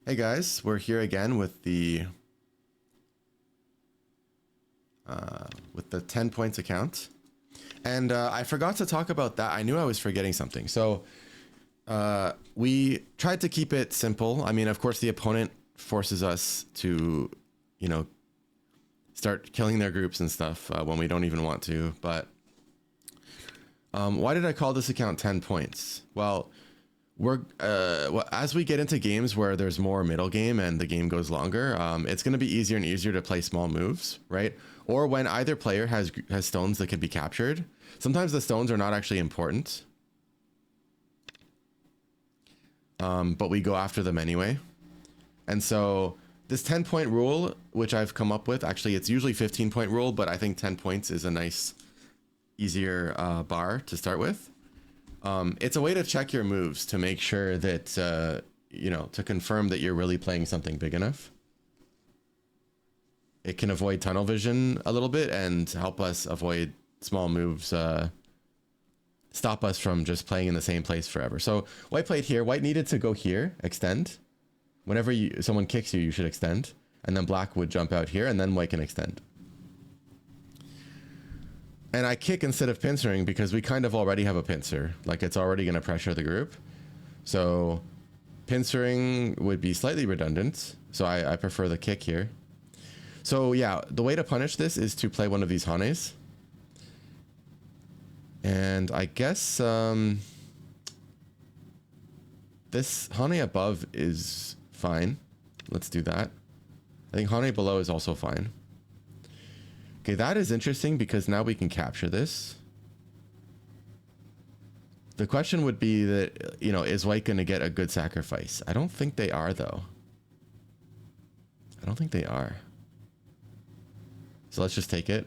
Hey guys, we're here again with the 10 points account, and I forgot to talk about that. I knew I was forgetting something. So we tried to keep it simple. I mean, of course, the opponent forces us to, you know, start killing their groups and stuff when we don't even want to. But why did I call this account 10 points? Well, as we get into games where there's more middle game and the game goes longer, it's going to be easier and easier to play small moves, right? Or when either player has stones that can be captured. Sometimes the stones are not actually important, but we go after them anyway. And so this 10-point rule, which I've come up with, actually it's usually 15-point rule, but I think 10 points is a nice, easier bar to start with. It's a way to check your moves to make sure that, you know, to confirm that you're really playing something big enough. It can avoid tunnel vision a little bit and help us avoid small moves, stop us from just playing in the same place forever. So white played here. White needed to go here, extend. Whenever someone kicks you, you should extend. And then black would jump out here, and then white can extend. And I kick instead of pincering because we kind of already have a pincer. Like, it's already going to pressure the group. So pincering would be slightly redundant. So I prefer the kick here. So yeah, the way to punish this is to play one of these Hanes. And I guess this Hane above is fine. Let's do that. I think Hane below is also fine. Okay, that is interesting because now we can capture this. The question would be that, you know, is white going to get a good sacrifice? I don't think they are, though. I don't think they are. So let's just take it.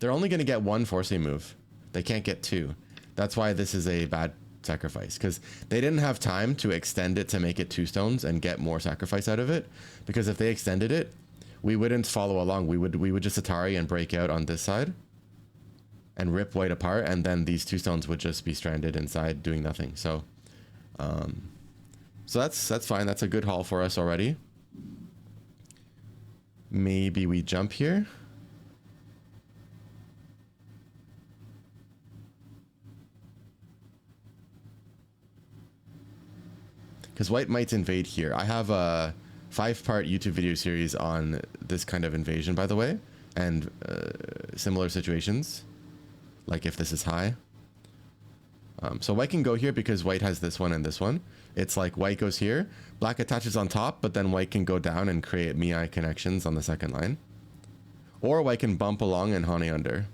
They're only going to get one forcing move. They can't get two. That's why this is a bad sacrifice, because they didn't have time to extend it to make it 2 stones and get more sacrifice out of it. Because if they extended it, we wouldn't follow along. We would just Atari and break out on this side and rip white apart, and then these 2 stones would just be stranded inside doing nothing. So so that's fine. That's a good haul for us already. Maybe we jump here. Because white might invade here. I have a 5-part YouTube video series on this kind of invasion, by the way, and similar situations, like if this is high. So white can go here because white has this one and this one. It's like white goes here, black attaches on top, but then white can go down and create Miai connections on the second line. Or white can bump along and Hane under.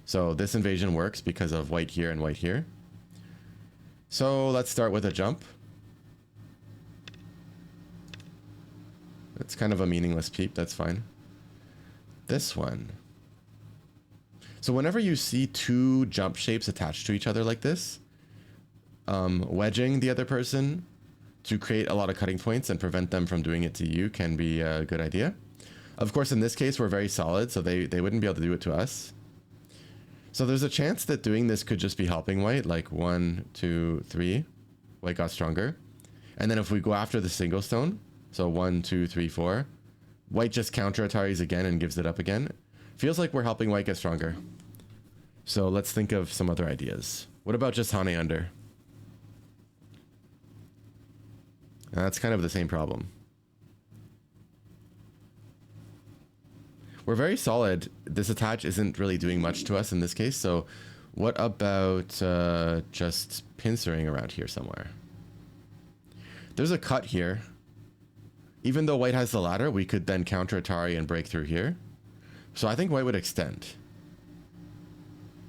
So this invasion works because of white here and white here. So let's start with a jump. It's kind of a meaningless peep. That's fine. This one. So whenever you see 2 jump shapes attached to each other like this, wedging the other person to create a lot of cutting points and prevent them from doing it to you can be a good idea. Of course, in this case, we're very solid, so they wouldn't be able to do it to us. So there's a chance that doing this could just be helping white, like 1, 2, 3. White got stronger. And then if we go after the single stone, so 1, 2, 3, 4. White just counter Ataris again and gives it up again. Feels like we're helping white get stronger. So let's think of some other ideas. What about just Hane under? That's kind of the same problem. We're very solid. This attach isn't really doing much to us in this case. So what about just pincering around here somewhere? There's a cut here. Even though white has the ladder, we could then counter Atari and break through here. So I think white would extend.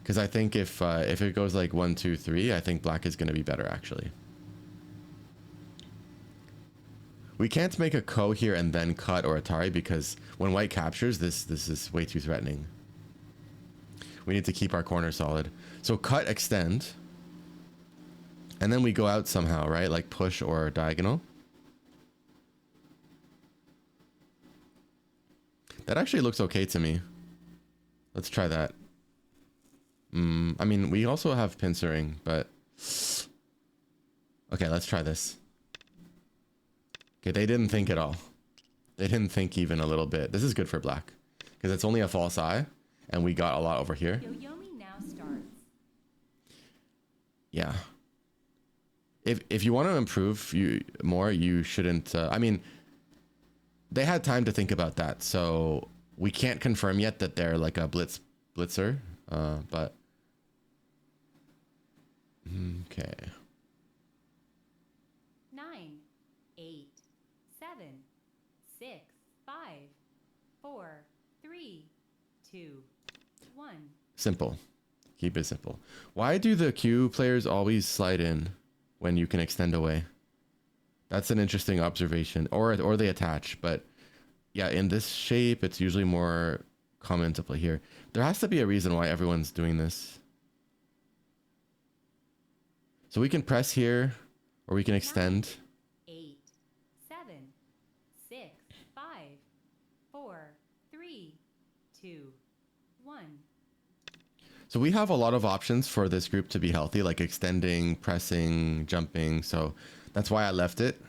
Because I think if it goes like 1, 2, 3, I think black is going to be better, actually. We can't make a ko here and then cut or Atari, because when white captures, this is way too threatening. We need to keep our corner solid. So cut, extend. And then we go out somehow, right? Like push or diagonal. That actually looks okay to me. Let's try that. I mean, we also have pincering, but... Okay, let's try this. Okay, they didn't think at all. They didn't think even a little bit. This is good for black because it's only a false eye and we got a lot over here. Yoyomi now starts. Yeah. If you want to improve more, you shouldn't. I mean, they had time to think about that, so we can't confirm yet that they're like a blitzer. But okay. 9, 8, 7, 6, 5, 4, 3, 2, 1. Simple. Keep it simple. Why do the Q players always slide in when you can extend away? That's an interesting observation. Or they attach, but yeah, in this shape, it's usually more common to play here. There has to be a reason why everyone's doing this. So we can press here, or we can extend. 9, 8, 7, 6, 5, 4, 3, 2, 1. So we have a lot of options for this group to be healthy, like extending, pressing, jumping. So that's why I left it.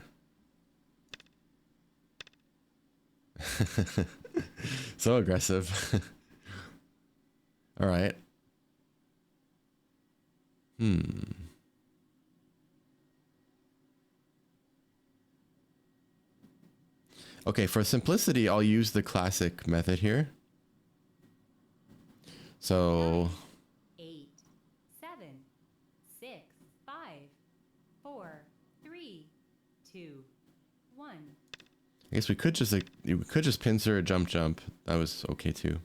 So aggressive. All right. Okay, for simplicity, I'll use the classic method here. So 8, 7, 6, 5, 4, 3, 2, 1. I guess we could just pincer, jump. That was okay too.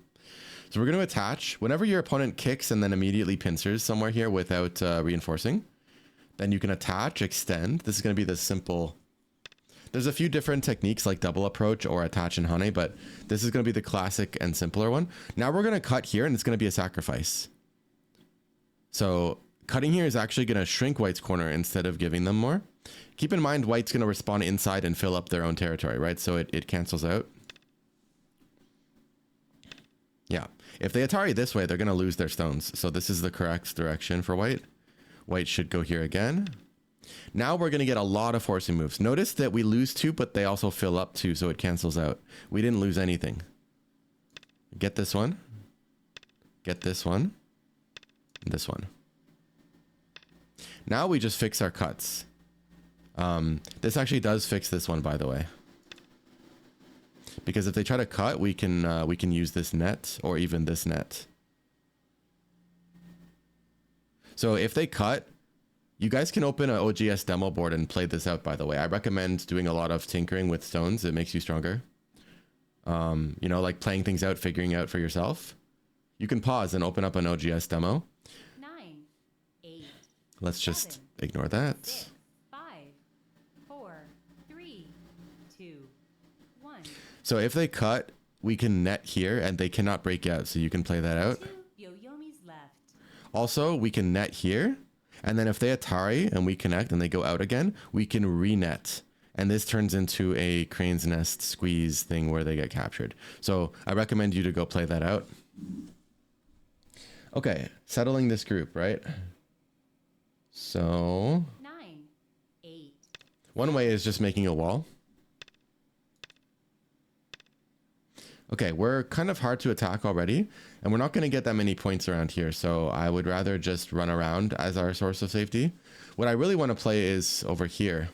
So we're going to attach. Whenever your opponent kicks and then immediately pincers somewhere here without reinforcing, then you can attach, extend. This is going to be the simple. There's a few different techniques like double approach or attach and hane, but this is going to be the classic and simpler one. Now we're going to cut here and it's going to be a sacrifice. So cutting here is actually going to shrink white's corner instead of giving them more. Keep in mind, white's going to respond inside and fill up their own territory, right? So it cancels out. Yeah. If they Atari this way, they're going to lose their stones. So this is the correct direction for white. White should go here again. Now we're going to get a lot of forcing moves. Notice that we lose 2, but they also fill up 2, so it cancels out. We didn't lose anything. Get this one. Get this one. And this one. Now we just fix our cuts. This actually does fix this one, by the way. Because if they try to cut, we can use this net or even this net. So if they cut, you guys can open an OGS demo board and play this out, by the way. I recommend doing a lot of tinkering with stones. It makes you stronger. You know, like playing things out, figuring out for yourself. You can pause and open up an OGS demo. 9, 8. Let's just ignore that. 6, 5, 4, 3, 2, 1. So if they cut, we can net here and they cannot break out. So you can play that out. 2 Yoyomis left. Also, we can net here. And then if they Atari and we connect and they go out again, we can re-net. And this turns into a crane's nest squeeze thing where they get captured. So I recommend you to go play that out. Okay, settling this group, right? So 9, 8. one way is just making a wall. Okay, we're kind of hard to attack already, and we're not going to get that many points around here, so I would rather just run around as our source of safety. What I really want to play is over here.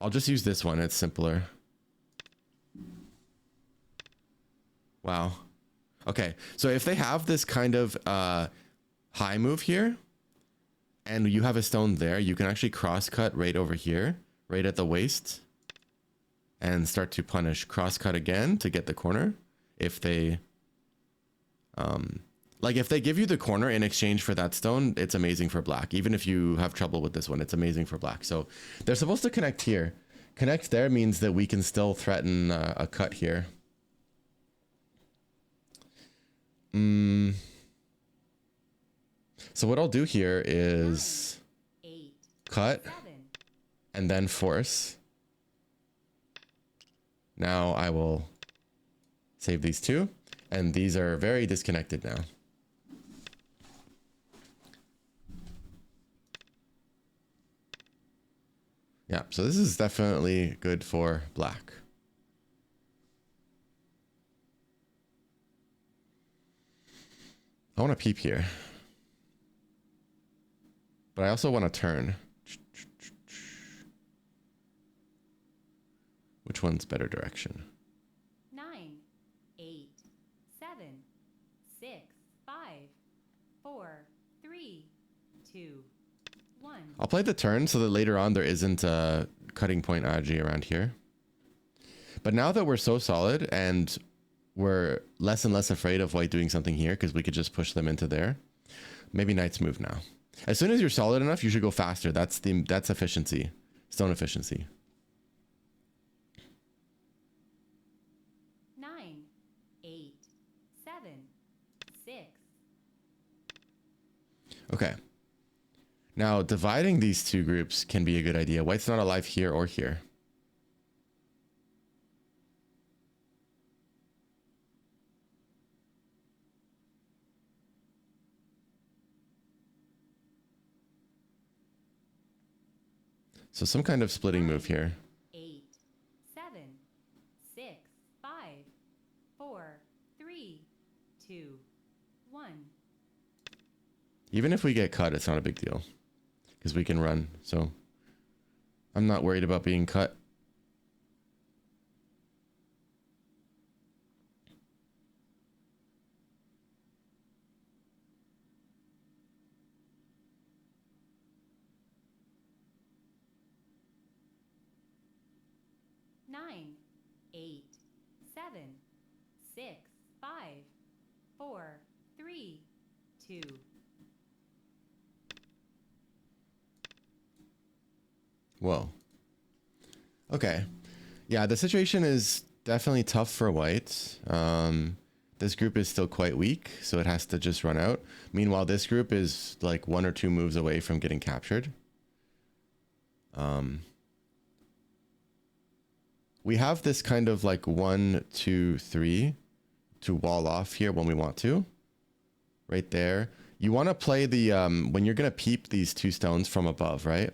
I'll just use this one, it's simpler. Wow. Okay, so if they have this kind of high move here, and you have a stone there, you can actually cross-cut right over here, right at the waist. And start to punish. Cross-cut again to get the corner. If they like if they give you the corner in exchange for that stone, it's amazing for black. Even if you have trouble with this one, it's amazing for black. So they're supposed to connect here. Connect there means that we can still threaten a cut here. So what I'll do here is 9, 8, cut 7. and then force. Now I will save these 2, and these are very disconnected now. Yeah, so this is definitely good for black. I want to peep here. But I also want to turn. Which one's better direction? 9, 8, 7, 6, 5, 4, 3, 2, 1. I'll play the turn so that later on there isn't a cutting point agi around here. But now that we're so solid and we're less and less afraid of white doing something here because we could just push them into there, maybe knights move now. As soon as you're solid enough, you should go faster. That's efficiency. Stone efficiency. 9, 8, 7, 6. Okay. Now, dividing these two groups can be a good idea. White's not alive here or here. So some kind of splitting move here. 8, 7, 6, 5, 4, 3, 2, 1. Even if we get cut, it's not a big deal. Because we can run, so I'm not worried about being cut. Nine, 8, 7, 6, 5, 4, 3, 2. Whoa. Okay. Yeah, the situation is definitely tough for white. This group is still quite weak, so it has to just run out. Meanwhile, this group is like 1 or 2 moves away from getting captured. We have this kind of like 1, 2, 3 to wall off here when we want to. Right there. You want to play the, when you're going to peep these 2 stones from above, right?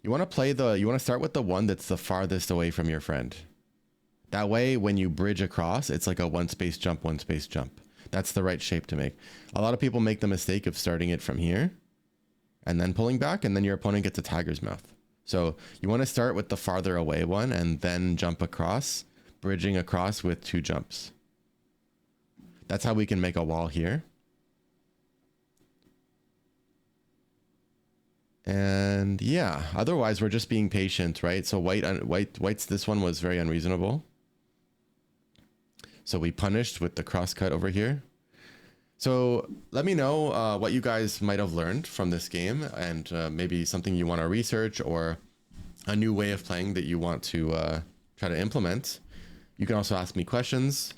You want to start with the one that's the farthest away from your friend. That way, when you bridge across, it's like a 1 space jump, 1 space jump. That's the right shape to make. A lot of people make the mistake of starting it from here and then pulling back, and then your opponent gets a tiger's mouth. So you want to start with the farther away one and then jump across, bridging across with 2 jumps. That's how we can make a wall here. And yeah, otherwise we're just being patient, right? So white's this one was very unreasonable. So we punished with the cross cut over here. So let me know what you guys might have learned from this game, and maybe something you want to research or a new way of playing that you want to try to implement. You can also ask me questions.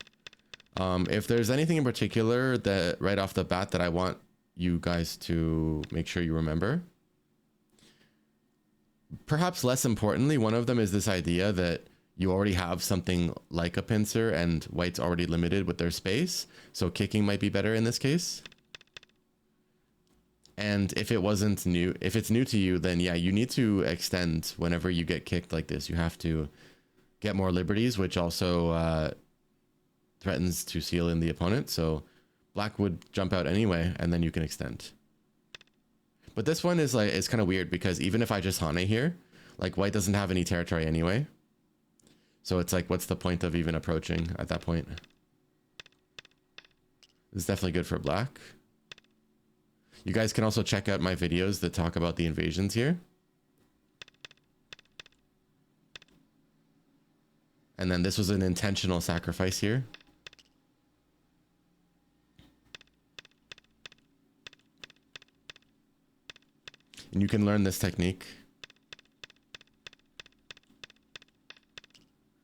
If there's anything in particular that right off the bat that I want you guys to make sure you remember. Perhaps less importantly, one of them is this idea that you already have something like a pincer and white's already limited with their space. So kicking might be better in this case. And if it wasn't new, if it's new to you, then yeah, you need to extend whenever you get kicked like this. You have to get more liberties, which also threatens to seal in the opponent. So black would jump out anyway, and then you can extend. But this one is like, it's kind of weird because even if I just Hane here, like white doesn't have any territory anyway. So it's like, what's the point of even approaching at that point? This is definitely good for black. You guys can also check out my videos that talk about the invasions here. And then this was an intentional sacrifice here. And you can learn this technique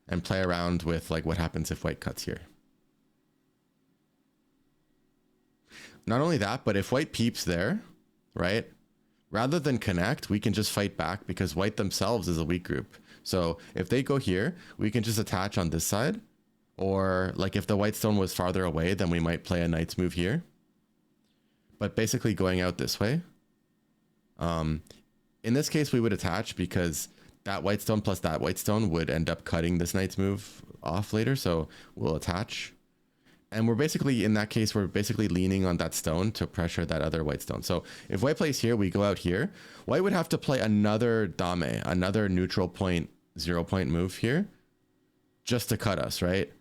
and play around with like what happens if white cuts here. Not only that, but if white peeps there, right? Rather than connect, we can just fight back because white themselves is a weak group. So if they go here, we can just attach on this side. Or like if the white stone was farther away, then we might play a knight's move here. But basically going out this way. In this case, we would attach because that white stone plus that white stone would end up cutting this knight's move off later. So we'll attach. And we're basically, in that case, we're basically leaning on that stone to pressure that other white stone. So if white plays here, we go out here. White would have to play another dame, another neutral point, 0 point move here, just to cut us, right?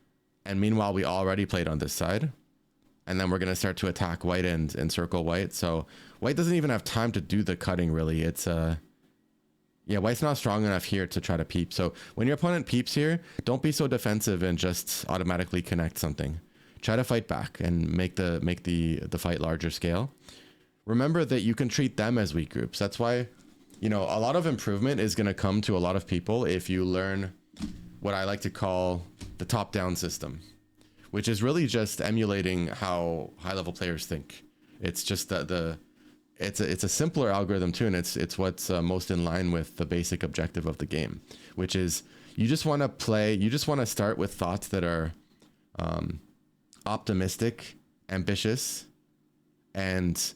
And meanwhile, we already played on this side. And then we're going to start to attack white and encircle white. So white doesn't even have time to do the cutting, really. It's, yeah, white's not strong enough here to try to peep. So when your opponent peeps here, don't be so defensive and just automatically connect something. Try to fight back and make the fight larger scale. Remember that you can treat them as weak groups. That's why, you know, a lot of improvement is going to come to a lot of people if you learn what I like to call the top-down system, which is really just emulating how high-level players think. It's just it's a simpler algorithm too, and it's what's most in line with the basic objective of the game, which is you just want to start with thoughts that are optimistic, ambitious, and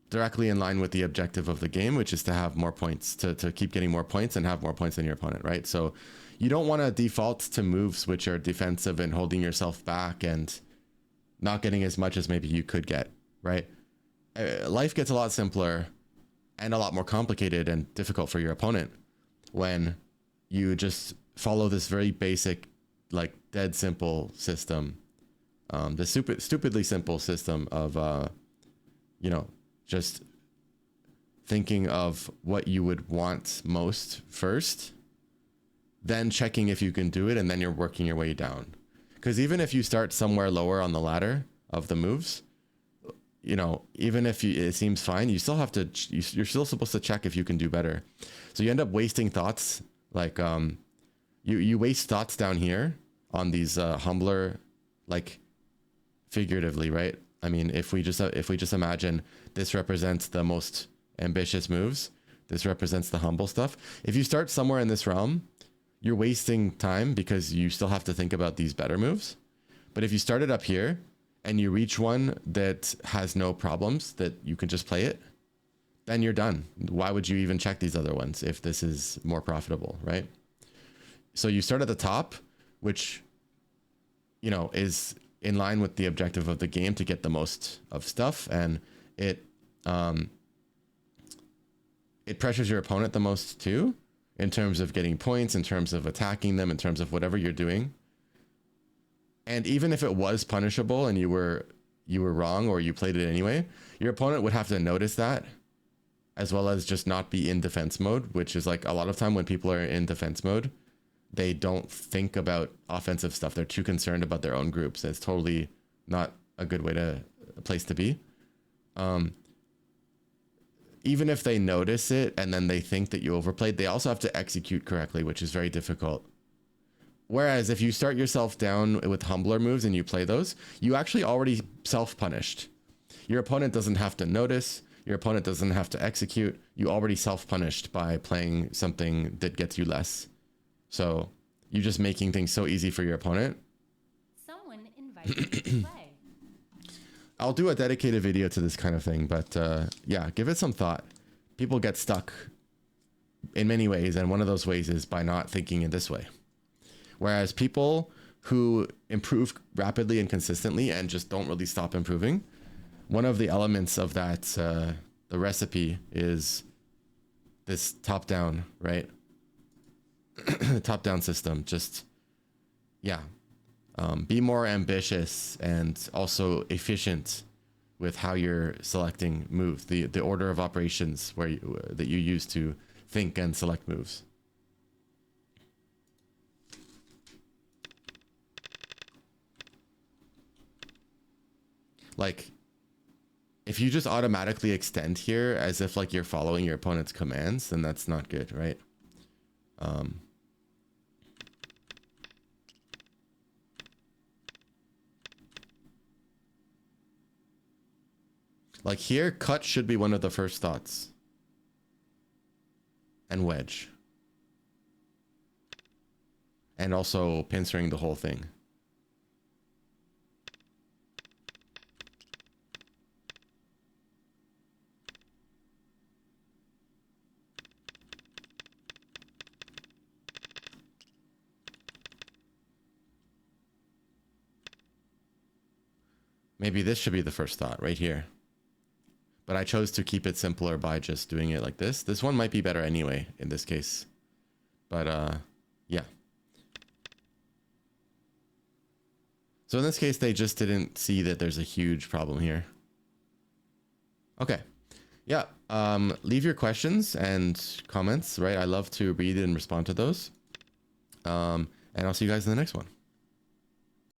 directly in line with the objective of the game, which is to have more points, to keep getting more points and have more points than your opponent, right? So you don't want to default to moves which are defensive and holding yourself back and not getting as much as maybe you could get, right? Life gets a lot simpler and a lot more complicated and difficult for your opponent when you just follow this very basic, like dead simple system. The stupidly simple system of, you know, just thinking of what you would want most first, then checking if you can do it, and then you're working your way down. Because even if you start somewhere lower on the ladder of the moves, you know, even if it seems fine, you still have to, you're still supposed to check if you can do better. So you end up wasting thoughts. Like, you waste thoughts down here on these humbler, like, figuratively, right? I mean, if we just imagine this represents the most ambitious moves, this represents the humble stuff. If you start somewhere in this realm, you're wasting time because you still have to think about these better moves. But if you start it up here and you reach one that has no problems, that you can just play it, then you're done. Why would you even check these other ones if this is more profitable, right? So you start at the top, which, you know, is in line with the objective of the game to get the most of stuff, and it pressures your opponent the most too, in terms of getting points, in terms of attacking them, in terms of whatever you're doing. And even if it was punishable and you were wrong or you played it anyway, your opponent would have to notice that, as well as just not be in defense mode, which is like a lot of time when people are in defense mode, they don't think about offensive stuff. They're too concerned about their own groups. It's totally not a good place to be. Even if they notice it and then they think that you overplayed, they also have to execute correctly, which is very difficult. Whereas if you start yourself down with humbler moves and you play those, you actually already self-punished. Your opponent doesn't have to notice. Your opponent doesn't have to execute. You already self-punished by playing something that gets you less. So you're just making things so easy for your opponent. Someone invited you to play. I'll do a dedicated video to this kind of thing, but yeah, give it some thought. People get stuck in many ways, and one of those ways is by not thinking in this way. Whereas people who improve rapidly and consistently and just don't really stop improving, one of the elements of that, the recipe is this top-down, right? Top-down system. Just, yeah. Be more ambitious and also efficient with how you're selecting moves, the order of operations that you use to think and select moves. Like, if you just automatically extend here as if like you're following your opponent's commands, then that's not good, right? Like here, cut should be one of the first thoughts. And wedge. And also pincering the whole thing. Maybe this should be the first thought right here. But I chose to keep it simpler by just doing it like this. This one might be better anyway in this case. But yeah. So in this case, they just didn't see that there's a huge problem here. Okay. Yeah. Leave your questions and comments, right? I love to read and respond to those. And I'll see you guys in the next one.